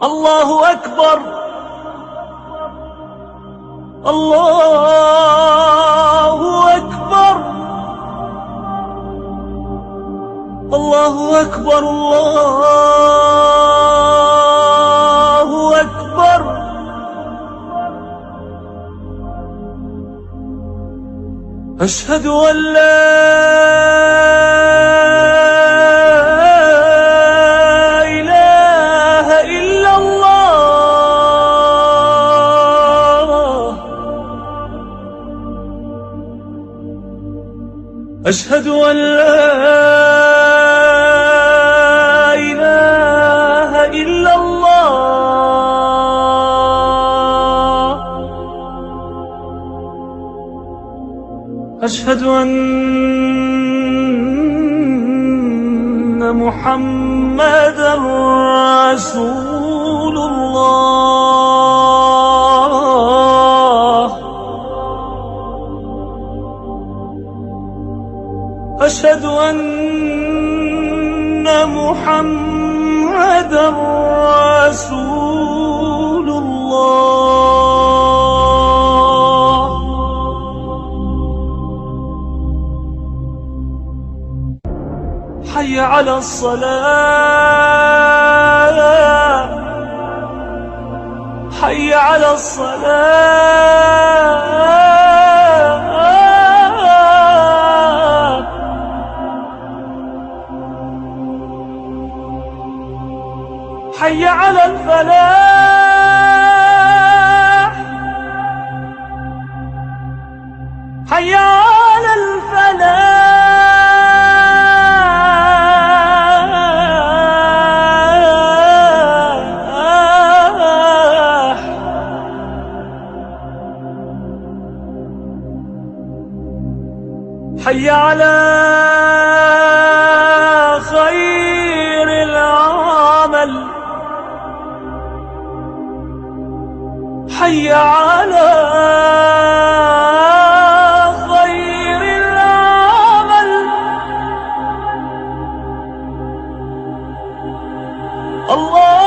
الله أكبر. الله أكبر. الله أكبر. الله أكبر. أشهد أن لا إله إلا الله. أشهد أن لا إله إلا الله. أشهد أن محمدًا رسول الله. أشهد أن محمدًا رسول الله. حي على الصلاة. حي على الصلاة. حي على الفلاح. حي على الفلاح. حي على خير العمل. حي على خير العمل. الله